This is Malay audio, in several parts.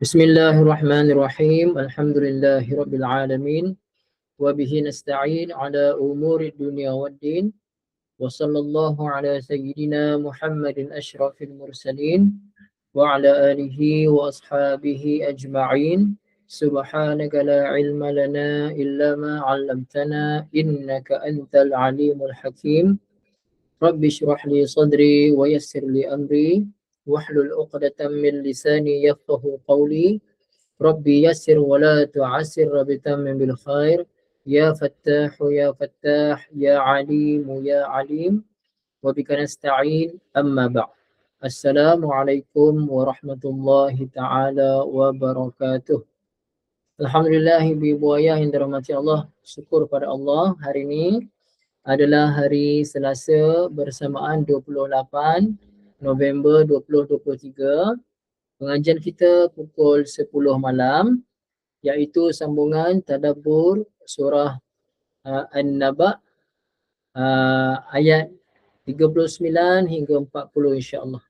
Bismillahirrahmanirrahim. Alhamdulillahirabbil alamin. Wa bihi nasta'in ala umuri dunya waddin. Wa sallallahu ala sayyidina Muhammadin asyrafil mursalin wa ala alihi wa ashabihi ajma'in. Subhanaka la ilma lana illa ma 'allamtana innaka antal alimul hakim. Rabbi shrah li sadri wa yassir li amri wahlul 'uqdatam min lisani yafqahu qawli. Rabbi yassir wa la tu'assir bitammin bil khair. Ya Fattah, Ya Fattah, Ya Alim, Ya Alim. Wa bika nasta'in amma ba'd. Assalamualaikum warahmatullahi ta'ala wabarakatuh. Alhamdulillah ibu ayah yang dirahmati Allah. Syukur pada Allah, hari ini adalah hari Selasa bersamaan 28 November 2023. Pengajian kita pukul 10 malam, iaitu sambungan tadabbur surah An-Naba ayat 39 hingga 40 insya-Allah.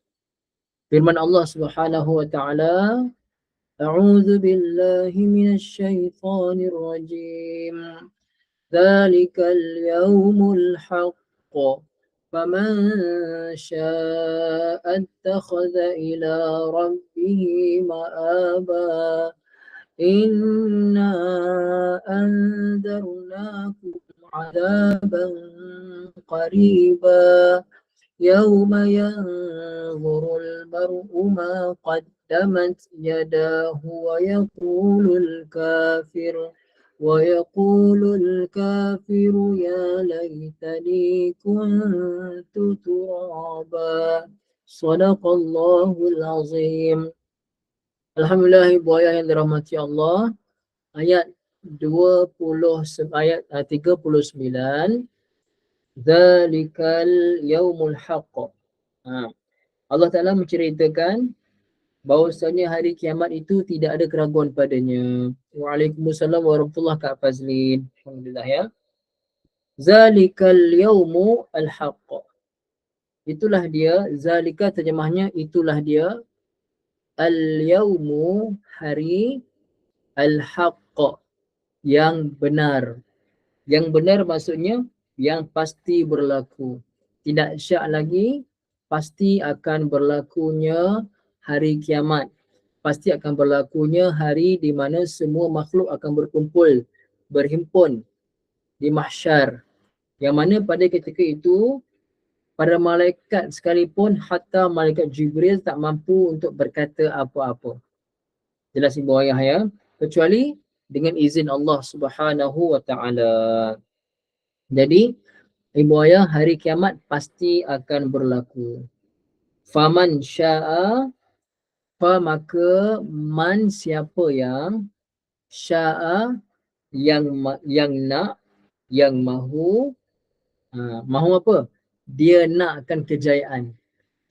Firman Allah Subhanahu wa taala, A'udzu billahi minasy syaithanir rajim. Dzalikal yaumul haqq. فمن شاء اتخذ إلى ربه مآبا إنا أنذرناكم عذابا قريبا يوم ينظر المرء ما قدمت يداه ويقول الكافر يا ليتني كنت ترابا. Sadaqallahul azim. Alhamdulillah ibu ayah yang dirahmati Allah. Ayat 39. Dzalikal yaumul haqq. Allah Ta'ala menceritakan bahawasanya hari kiamat itu tidak ada keraguan padanya. Waalaikumsalam warahmatullahi wabarakatuh Kak Fazlin. Alhamdulillah ya. Zalikal yaumu al-haqq. Itulah dia, zalika terjemahnya itulah dia. Al-yaumu hari, al-haqq yang benar. Yang benar maksudnya yang pasti berlaku. Tidak syak lagi, pasti akan berlakunya hari kiamat. Pasti akan berlakunya hari di mana semua makhluk akan berkumpul, berhimpun di mahsyar. Yang mana pada ketika itu, para malaikat sekalipun, hatta malaikat Jibril tak mampu untuk berkata apa-apa. Jelas ibu ayah ya. Kecuali dengan izin Allah Subhanahu wa ta'ala. Jadi, ibu ayah, hari kiamat pasti akan berlaku. Faman sya'a, maka man siapa yang, sya'a yang nak, yang mahu, mahu apa? Dia nakkan kejayaan.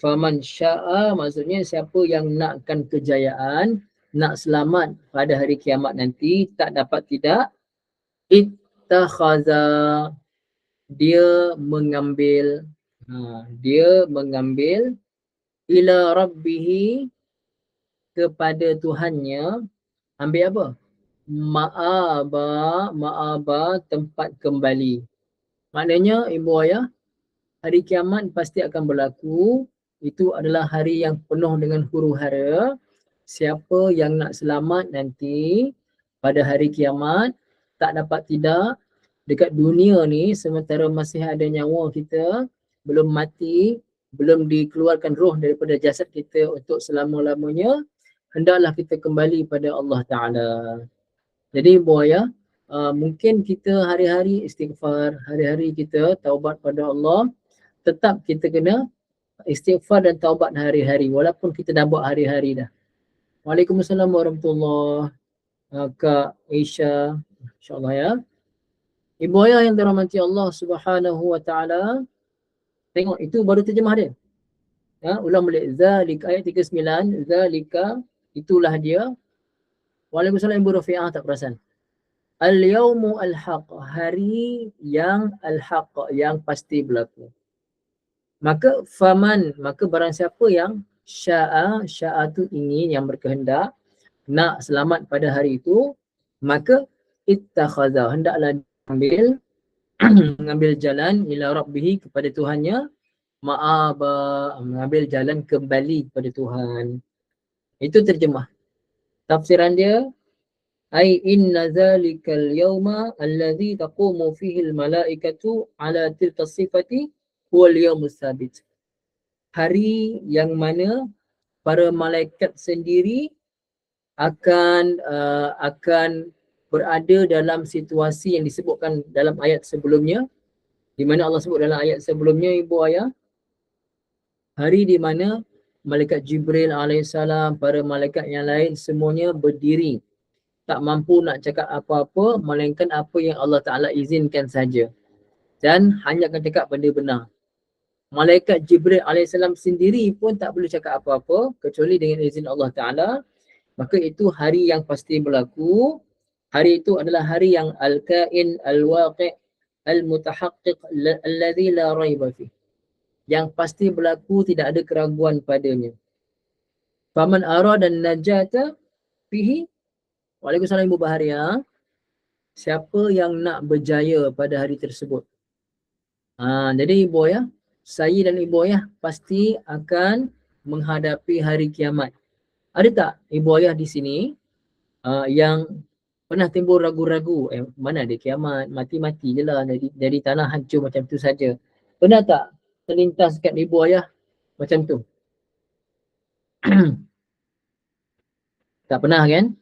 Faman sya'a maksudnya siapa yang nakkan kejayaan, nak selamat pada hari kiamat nanti, tak dapat tidak, ittakhaza, dia mengambil ila rabbihi, kepada Tuhannya, ambil apa? Ma'aba, tempat kembali. Maknanya ibu ayah, hari kiamat pasti akan berlaku. Itu adalah hari yang penuh dengan huru-hara. Siapa yang nak selamat nanti pada hari kiamat, tak dapat tidak, dekat dunia ni sementara masih ada nyawa kita, belum mati, belum dikeluarkan roh daripada jasad kita untuk selama-lamanya, hendaklah kita kembali pada Allah Ta'ala. Jadi ibu ayah, mungkin kita hari-hari istighfar, hari-hari kita taubat pada Allah, tetap kita kena istighfar dan taubat hari-hari walaupun kita dah buat hari-hari dah. Waalaikumsalam warahmatullahi wabarakatuh Kak Aisyah, insya-Allah ya. Ibu ayah yang dirahmati Allah Subhanahu wa ta'ala, tengok itu baru terjemah dia. Ya, ulang balik. Zalika ayat 39, zalika itulah dia. Waalaikumsalam Ibu Rafi'ah, tak perasan. Al-yaumu al-haq, hari yang al-haq, yang pasti berlaku. Maka faman, maka barang siapa yang sya'a tu ingin, yang berkehendak, nak selamat pada hari itu, maka ittakhadha, hendaklah mengambil jalan ila rabbih, kepada Tuhannya, ma'aba, mengambil jalan kembali kepada Tuhan. Itu terjemah. Tafsiran dia, ai inna zalikal yawma alladhi taqumu fihi al-malaikatu ala tilka sifati huwal yawmus sabit. Hari yang mana para malaikat sendiri akan berada dalam situasi yang disebutkan dalam ayat sebelumnya, di mana Allah sebut dalam ayat sebelumnya, ibu ayah, hari di mana malaikat Jibril alaihissalam, para malaikat yang lain semuanya berdiri, tak mampu nak cakap apa-apa melainkan apa yang Allah Ta'ala izinkan saja, dan hanya akan cakap benda benar. Malaikat Jibril alaihissalam sendiri pun tak boleh cakap apa-apa kecuali dengan izin Allah Ta'ala. Maka itu hari yang pasti berlaku. Hari itu adalah hari yang al-kain, al-waqi', al-mutahaqqiq, alladhi la raiba fi. Yang pasti berlaku, tidak ada keraguan padanya. Faman arada najata fihi. Waalaikumsalam Ibu Baharia. Siapa yang nak berjaya pada hari tersebut? Jadi Ibu Ayah, saya dan Ibu Ayah pasti akan menghadapi hari kiamat. Ada tak Ibu Ayah di sini yang pernah timbul ragu-ragu, mana ada kiamat, mati-mati je lah, jadi tanah hancur macam tu saja. Pernah tak terlintas kat Ibu Ayah macam tu? Tak pernah kan?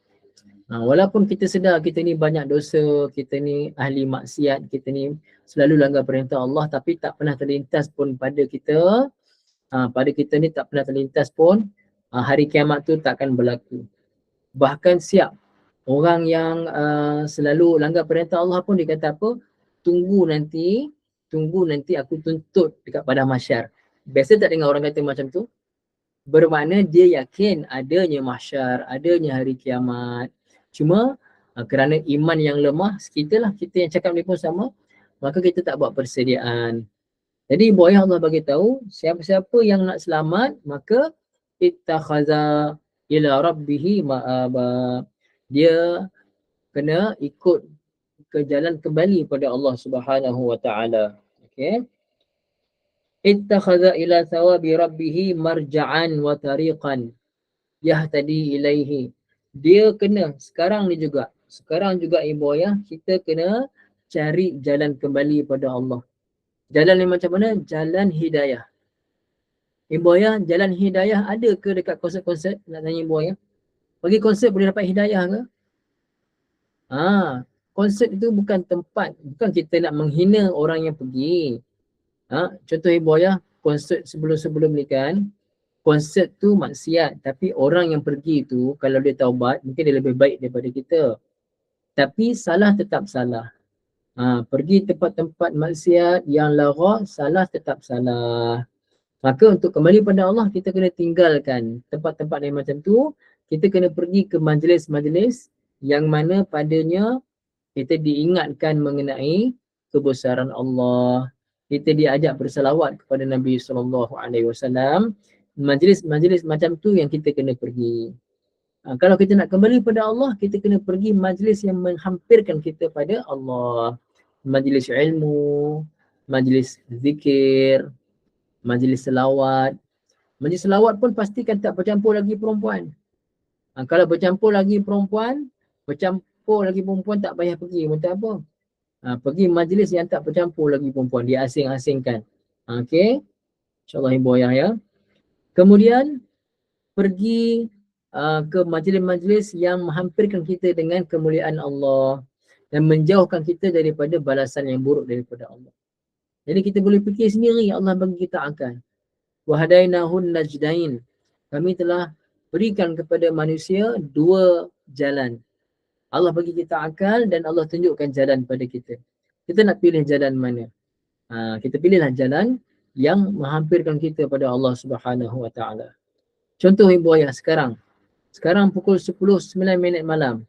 Walaupun kita sedar kita ni banyak dosa, kita ni ahli maksiat, kita ni selalu langgar perintah Allah, tapi tak pernah terlintas pun pada kita, ni tak pernah terlintas pun hari kiamat tu takkan berlaku. Bahkan siap orang yang selalu langgar perintah Allah pun dia kata apa? Tunggu nanti aku tuntut dekat padang mahsyar. Biasa tak dengar orang kata macam tu? Bermakna dia yakin adanya mahsyar, adanya hari kiamat. Cuma kerana iman yang lemah, kita yang cakap ni pun sama, maka kita tak buat persediaan. Jadi Ibu Ayah Allah bagi tahu, siapa-siapa yang nak selamat, maka ittakhadha ila rabbihi ma'aba. Dia kena ikut ke jalan kembali pada Allah Subhanahu wa taala. Okey. Ittakhadha ila thawabi rabbihi marja'an wa tariqan yahtadi ilaihi. Dia kena sekarang juga Ibu Ayah, kita kena cari jalan kembali pada Allah. Jalan ni macam mana? Jalan hidayah. Ibu Ayah, jalan hidayah ada ke dekat konsep-konsep? Nak tanya Ibu Ayah. Bagi konsep boleh dapat hidayah ke? Konsep itu bukan tempat, bukan kita nak menghina orang yang pergi. Contoh Ibu Ayah, konsep sebelum-sebelum ni kan, konsep tu maksiat, tapi orang yang pergi tu kalau dia taubat mungkin dia lebih baik daripada kita. Tapi salah tetap salah. Pergi tempat-tempat maksiat yang lara, salah tetap salah. Maka untuk kembali pada Allah, kita kena tinggalkan tempat-tempat yang macam tu. Kita kena pergi ke majlis-majlis yang mana padanya kita diingatkan mengenai kebesaran Allah. Kita diajak bersalawat kepada Nabi SAW. Majlis-majlis macam tu yang kita kena pergi. Kalau kita nak kembali pada Allah, kita kena pergi majlis yang menghampirkan kita pada Allah. Majlis ilmu, majlis zikir, majlis selawat. Majlis selawat pun pastikan tak bercampur lagi perempuan. Kalau bercampur lagi perempuan tak payah pergi. Minta apa? Pergi majlis yang tak bercampur lagi perempuan, dia asing-asingkan. Okey. InsyaAllah Ibu Ayah ya. Kemudian pergi ke majlis-majlis yang menghampirkan kita dengan kemuliaan Allah dan menjauhkan kita daripada balasan yang buruk daripada Allah. Jadi kita boleh fikir sendiri, Allah bagi kita akal. Wa hadainahun najdain. Kami telah berikan kepada manusia dua jalan. Allah bagi kita akal dan Allah tunjukkan jalan pada kita. Kita nak pilih jalan mana? Kita pilihlah jalan yang menghampirkan kita pada Allah Subhanahu wa taala. Contoh Ibu Ayah sekarang pukul 10:09 malam.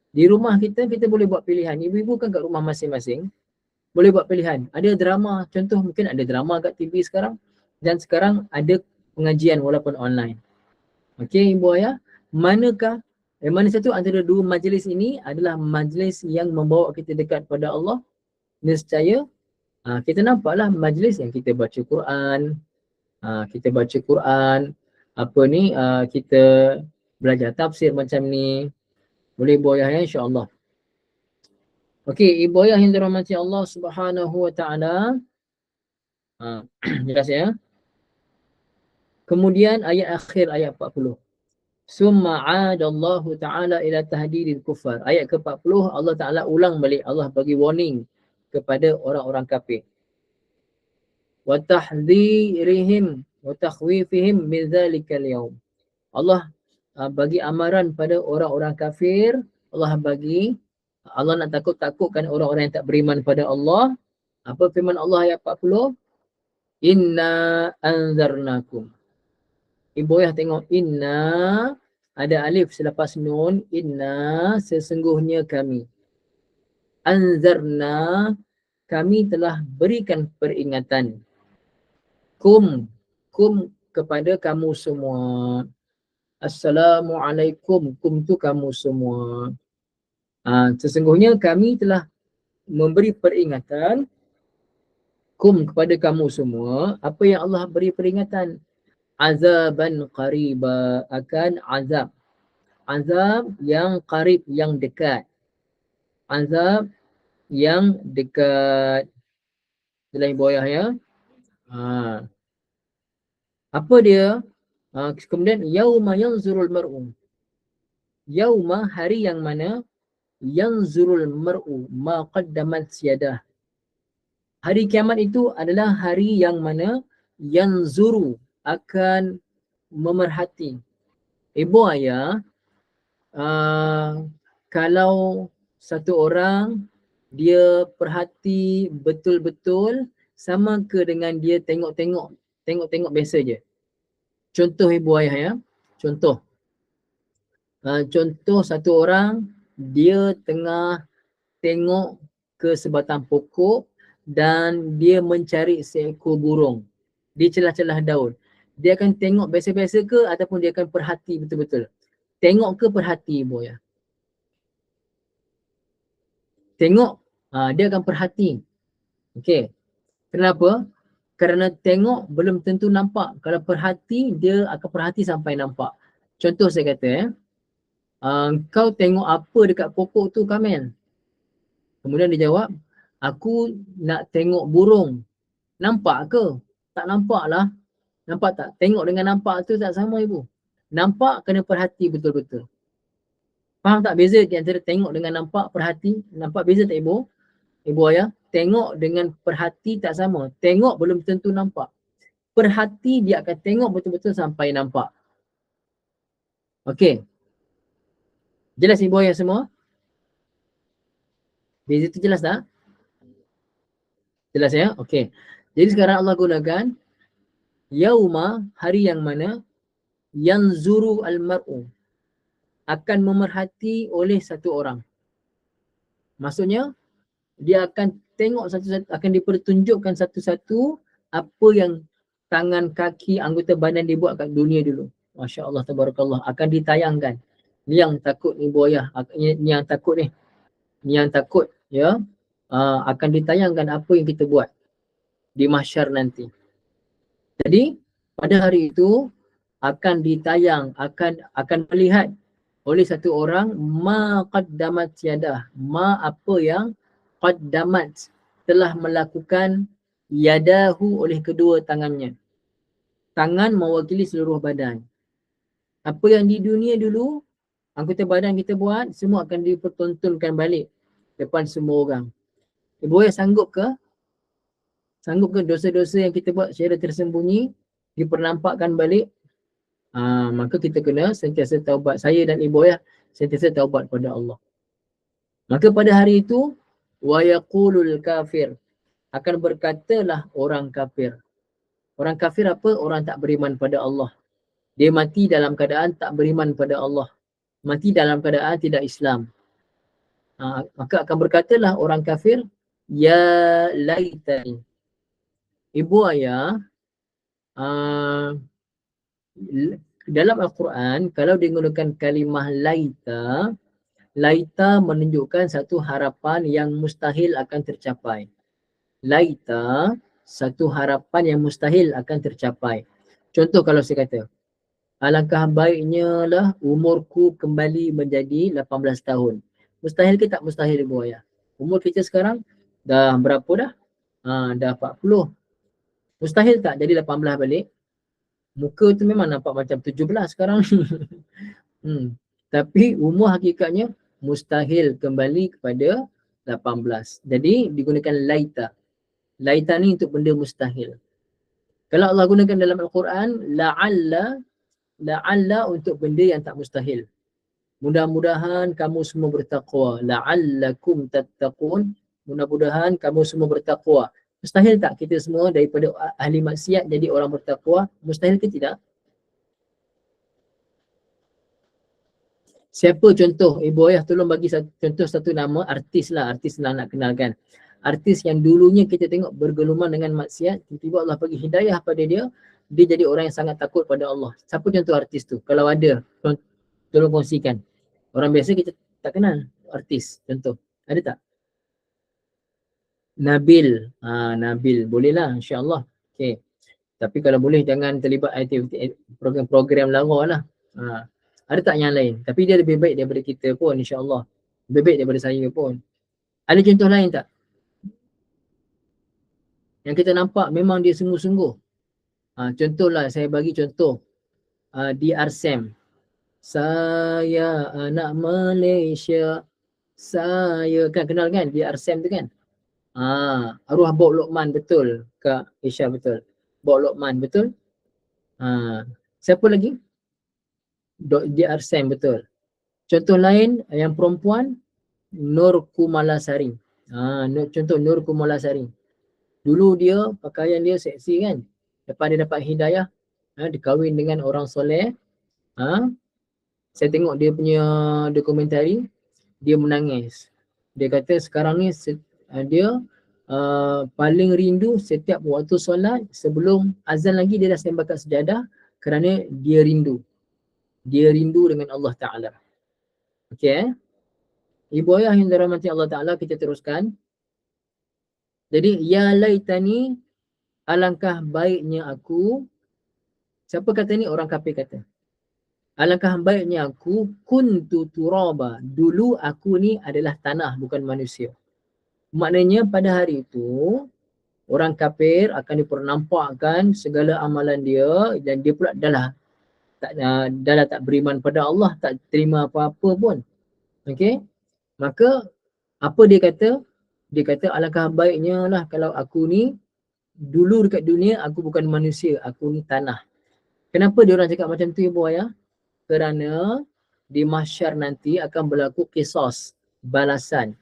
Di rumah kita boleh buat pilihan. Ibu-ibu kan kat rumah masing-masing boleh buat pilihan. Ada drama, contoh mungkin ada drama kat TV sekarang, dan sekarang ada pengajian walaupun online. Okey Ibu Ayah, manakah Yang mana satu antara dua majlis ini adalah majlis yang membawa kita dekat pada Allah. Nescaya kita nampaklah majlis yang kita baca Quran, kita belajar tafsir macam ni. Boleh ibu ayah ya, insya-Allah. Okey, ibu ayah yang dirahmati Allah Subhanahu wa taala. Jelas ya. Kemudian ayat akhir ayat 40. Summa 'adallahu ta'ala ila tahdidil kuffar. Ayat ke-40 Allah Taala ulang balik, Allah bagi warning kepada orang-orang kafir. Wa tahdhirihim wa takhwifihim min dzalikal yaum. Allah bagi amaran pada orang-orang kafir. Allah nak takut-takutkan orang-orang yang tak beriman pada Allah. Apa firman Allah ayat 40? Inna anzarnakum. Ibu ayah tengok inna ada alif selepas nun. Inna sesungguhnya kami. Anzarna kami telah berikan peringatan. Kum kepada kamu semua. Assalamualaikum. Kum tu kamu semua. Sesungguhnya kami telah memberi peringatan kum kepada kamu semua. Apa yang Allah beri peringatan? Azaban qariba, akan azab. Azab yang qarib, yang dekat. Azab yang dekat. Dalam ibu ayah ya. Apa dia? Kemudian yauma yanzurul mar'u. Yauma hari yang mana yanzurul mar'u ma qaddamat yadah. Hari kiamat itu adalah hari yang mana yanzuru akan memerhati. Ibu ayah, kalau satu orang dia perhati betul-betul sama ke dengan dia tengok-tengok biasa je. Contoh ibu ayah ya. Contoh satu orang dia tengah tengok ke sebatang pokok dan dia mencari seekor burung di celah-celah daun. Dia akan tengok biasa-biasa ke ataupun dia akan perhati betul-betul? Tengok ke perhati ibu ya? Tengok, dia akan perhati. Okey. Kenapa? Kerana tengok belum tentu nampak. Kalau perhati, dia akan perhati sampai nampak. Contoh saya kata, kau tengok apa dekat pokok tu Kamil? Kemudian dia jawab, aku nak tengok burung. Nampak ke? Tak nampak lah. Nampak tak? Tengok dengan nampak tu tak sama ibu. Nampak kena perhati betul-betul. Faham tak beza di antara tengok dengan nampak, perhati? Nampak beza tak ibu? Ibu ayah, tengok dengan perhati tak sama. Tengok belum tentu nampak. Perhati dia akan tengok betul-betul sampai nampak. Okey. Jelas ibu ayah semua? Beza tu jelas tak? Jelas ya? Okey. Jadi sekarang Allah gunakan yauma, hari yang mana yanzuru al-mar'u, akan memerhati oleh satu orang. Maksudnya dia akan tengok satu-satu, akan dipertunjukkan satu-satu apa yang tangan, kaki, anggota badan dia buat kat dunia dulu. Masya Allah, tabarakallah. Akan ditayangkan. Ni yang takut ni ibu ayah. Ni yang takut ni. Ni yang takut ya. Akan ditayangkan apa yang kita buat di mahsyar nanti. Jadi pada hari itu akan ditayang, akan melihat oleh satu orang ma qaddamat yadah, ma apa yang qaddamat telah melakukan yadahu oleh kedua tangannya. Tangan mewakili seluruh badan. Apa yang di dunia dulu anggota badan kita buat semua akan dipertontonkan balik depan semua orang. Ibu ayah sanggup ke dosa-dosa yang kita buat secara tersembunyi dipernampakkan balik? Maka kita kena sentiasa taubat. Saya dan ibu ayah sentiasa taubat pada Allah. Maka pada hari itu wa yaqulul kafir, akan berkatalah orang kafir. Orang kafir apa? Orang tak beriman pada Allah. Dia mati dalam keadaan tak beriman pada Allah. Mati dalam keadaan tidak Islam. Maka akan berkatalah orang kafir, ya laitani. Ibu ayah, dalam Al-Quran kalau digunakan kalimah laita, laita menunjukkan satu harapan yang mustahil akan tercapai. Laita, satu harapan yang mustahil akan tercapai. Contoh kalau saya kata, alangkah baiknya lah umurku kembali menjadi 18 tahun. Mustahil ke tak mustahil Ibu Ayah? Umur kita sekarang dah berapa dah? Dah 40. Mustahil tak jadi 18 balik? Muka tu memang nampak macam 17 sekarang. Tapi umur hakikatnya mustahil kembali kepada 18. Jadi digunakan laita. Laita ni untuk benda mustahil. Kalau Allah gunakan dalam Al-Quran, la'alla untuk benda yang tak mustahil. Mudah-mudahan kamu semua bertakwa. La'allakum tattaqun. Mudah-mudahan kamu semua bertakwa. Mustahil tak kita semua daripada ahli maksiat jadi orang bertakwa? Mustahil ke tidak? Siapa contoh? Ibu Ayah tolong bagi contoh satu nama artis lah nak kenalkan. Artis yang dulunya kita tengok bergeluman dengan maksiat, tiba-tiba Allah bagi hidayah pada dia, dia jadi orang yang sangat takut pada Allah. Siapa contoh artis tu? Kalau ada, tolong kongsikan. Orang biasa kita tak kenal artis, contoh. Ada tak? Nabil. Nabil. Bolehlah, insyaAllah. Okay. Tapi kalau boleh jangan terlibat aktiviti program-program lara lah. Ada tak yang lain? Tapi dia lebih baik daripada kita pun, insyaAllah. Lebih baik daripada saya pun. Ada contoh lain tak? Yang kita nampak memang dia sungguh-sungguh. Contohlah, saya bagi contoh. Di RSEM. Saya anak Malaysia. Saya kan kenal kan di RSEM tu kan? Arwah Bok Lokman, betul Kak Isha, betul. Bok Lokman, betul. Siapa lagi? Di RSEM, betul. Contoh lain yang perempuan, Nur Kumalasari. Contoh Nur Kumalasari. Dulu dia pakaian dia seksi kan. Lepas dia dapat hidayah, dia kahwin dengan orang soleh. Saya tengok dia punya dokumentari, dia menangis. Dia kata sekarang ni dia paling rindu setiap waktu solat sebelum azan lagi dia dah sembah kat sejadah kerana dia rindu. Dia rindu dengan Allah Ta'ala. Okay. Ibu Ayah yang dirahmati Allah Ta'ala, kita teruskan. Jadi, ya laitani, alangkah baiknya aku. Siapa kata ni? Orang kafir kata. Alangkah baiknya aku, kuntu turaba. Dulu aku ni adalah tanah, bukan manusia. Maknanya pada hari itu, orang kafir akan dipernampakkan segala amalan dia dan dia pula dah tak beriman pada Allah, tak terima apa-apa pun. Okey? Maka apa dia kata? Dia kata alangkah baiknya lah kalau aku ni dulu dekat dunia aku bukan manusia, aku ni tanah. Kenapa dia orang cakap macam tu Ibu Ayah? Kerana di mahsyar nanti akan berlaku qisas, balasan.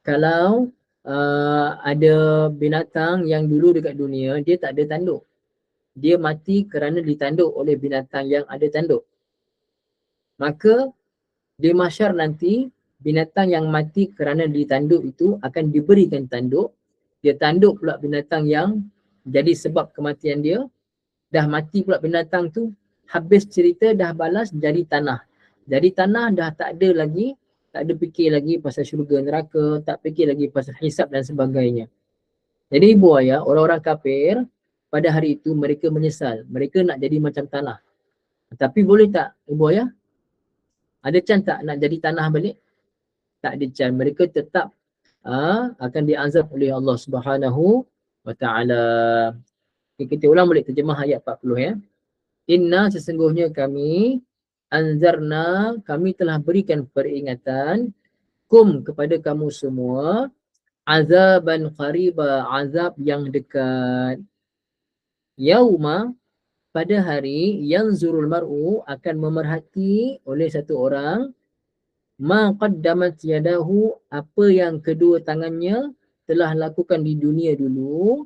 Kalau ada binatang yang dulu dekat dunia dia tak ada tanduk. Dia mati kerana ditanduk oleh binatang yang ada tanduk. Maka di mahsyar nanti binatang yang mati kerana ditanduk itu akan diberikan tanduk. Dia tanduk pula binatang yang jadi sebab kematian dia. Dah mati pula binatang tu, habis cerita dah balas jadi tanah. Jadi tanah dah tak ada lagi, tak ada fikir lagi pasal syurga neraka, tak fikir lagi pasal hisab dan sebagainya. Jadi Ibu Ayah, orang-orang kafir pada hari itu mereka menyesal. Mereka nak jadi macam tanah. Tapi boleh tak Ibu Ayah? Ada chance tak nak jadi tanah balik? Tak ada chance. Mereka tetap akan diazab oleh Allah Subhanahu wa Ta'ala. Kita ulang balik terjemah ayat 40 ya. Inna, sesungguhnya kami, anzarna, kami telah berikan peringatan, kum, kepada kamu semua, azaban qariba, azab yang dekat. Yauma, pada hari yanzurul mar'u, akan memerhati oleh satu orang, ma qaddamat yadahu, apa yang kedua tangannya telah lakukan di dunia dulu.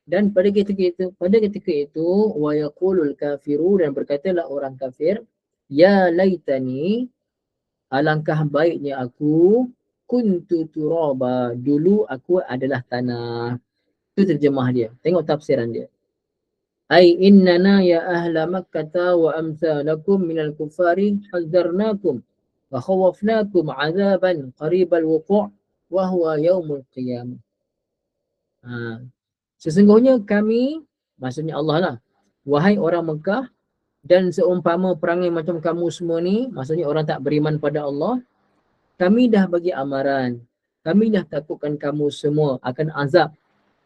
Dan pada ketika itu wa yaqulul kafiru, dan berkatalah orang kafir, ya laitani, alangkah baiknya aku, kuntu turaba, dulu aku adalah tanah. Itu terjemah dia. Tengok tafsiran dia. Ai innana ya ahla Makkah wa amsalakum minal kufari hazzarnakum wa khawafnakum azaban qaribal wuqu' wa huwa yaumul qiyamah. Ha. Sesungguhnya kami, maksudnya Allah lah, wahai orang Mekah, dan seumpama perangai macam kamu semua ni, maksudnya orang tak beriman pada Allah, kami dah bagi amaran, kami dah takutkan kamu semua akan azab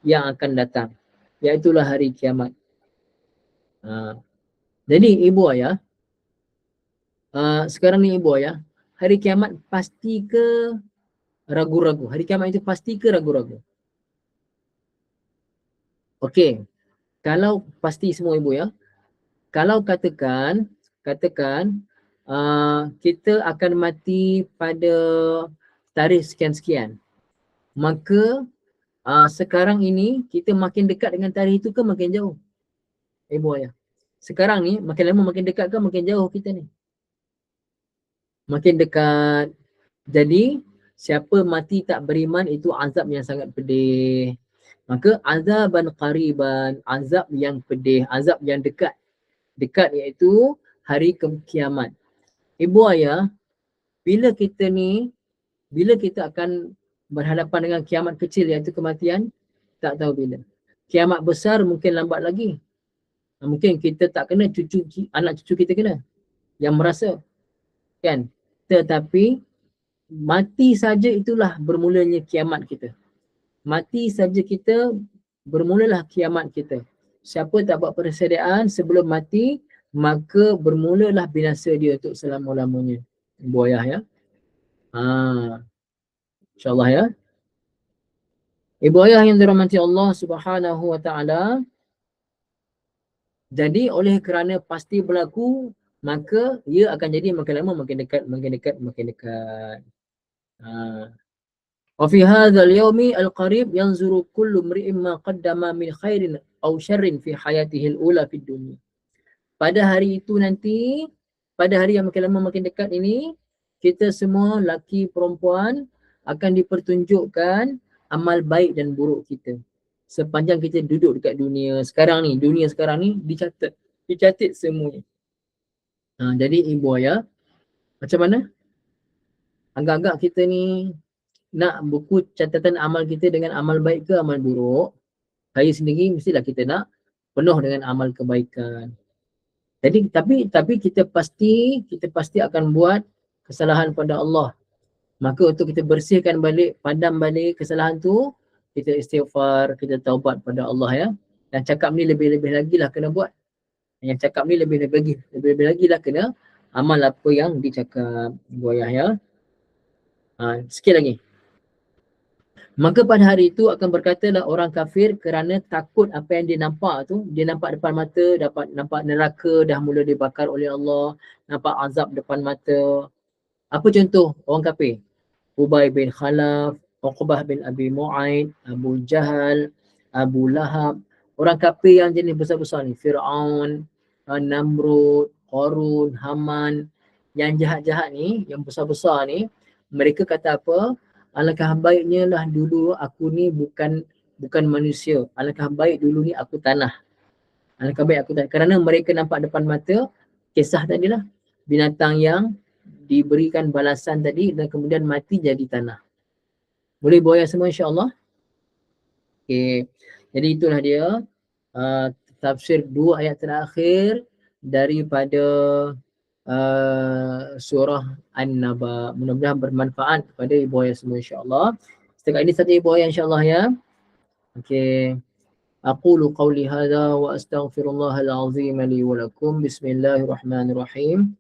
yang akan datang, iaitulah hari kiamat. Jadi ibu ayah, sekarang ni ibu ayah, hari kiamat pasti ke ragu-ragu? Hari kiamat itu pasti ke ragu-ragu? Okey, kalau pasti semua ibu ya, kalau katakan kita akan mati pada tarikh sekian-sekian, maka sekarang ini kita makin dekat dengan tarikh itu ke makin jauh? Ibu ayah, sekarang ni makin lama makin dekat ke makin jauh kita ni? Makin dekat. Jadi siapa mati tak beriman itu azab yang sangat pedih. Maka azaban qariban, azab yang pedih, azab yang dekat. Dekat iaitu hari kiamat. Ibu ayah, bila kita akan berhadapan dengan kiamat kecil iaitu kematian, tak tahu bila. Kiamat besar mungkin lambat lagi. Mungkin kita tak kena, anak cucu kita kena yang merasa, kan? Tetapi mati saja itulah bermulanya kiamat kita. Mati saja kita, bermulalah kiamat kita. Siapa tak buat persediaan sebelum mati, maka bermulalah binasa dia untuk selama-lamanya. Ibu ayah ya. InsyaAllah ya. Ibu ayah yang dirahmati Allah Subhanahu wa taala. Jadi oleh kerana pasti berlaku, maka ia akan jadi makin lama makin dekat, makin dekat, makin dekat. Wa fi hadzal yaumi al-qarib yanzuru kullu imri'in ma qaddama min khairin aw syarrin fi hayatihi al-ula fid dunya. Pada hari itu nanti, pada hari yang makin lama makin dekat ini, kita semua laki perempuan akan dipertunjukkan amal baik dan buruk kita. Sepanjang kita duduk dekat dunia sekarang ni, dicatat semuanya. Jadi ibu ayah, macam mana? Agak-agak kita ni nak buku catatan amal kita dengan amal baik ke amal buruk? Saya sendiri mestilah kita nak penuh dengan amal kebaikan. Jadi tapi kita pasti akan buat kesalahan pada Allah. Maka untuk kita bersihkan balik, padam balik kesalahan tu, kita istighfar, kita taubat pada Allah ya. Dan cakap ni lebih-lebih lagi lah kena buat. Yang cakap ni lebih-lebih lagi lah kena amal apa yang dicakap ibu ayah ya. Sikit lagi. Maka pada hari itu akan berkatalah orang kafir kerana takut apa yang dia nampak tu. Dia nampak depan mata, nampak neraka dah mula dibakar oleh Allah, nampak azab depan mata. Apa contoh orang kafir? Ubay bin Khalaf, Uqbah bin Abi Mu'aid, Abu Jahal, Abu Lahab. Orang kafir yang jenis besar-besar ni, Fir'aun, Namrud, Qarun, Haman. Yang jahat-jahat ni, yang besar-besar ni, mereka kata apa? Alangkah baiknya lah dulu aku ni bukan manusia. Alangkah baik dulu ni aku tanah. Alangkah baik aku tanah. Kerana mereka nampak depan mata, kisah tadilah, binatang yang diberikan balasan tadi dan kemudian mati jadi tanah. Boleh boya semua insyaAllah? Okay. Jadi itulah dia tafsir 2 ayat terakhir daripada surah An-Naba. Mudah-mudahan bermanfaat kepada ibu ayah semua insyaAllah. Setakat ini saja ibu ayah insyaAllah ya. Okay. Aqulu qawli hadha wa astaghfirullahal azim li wa lakum. Bismillahirrahmanirrahim.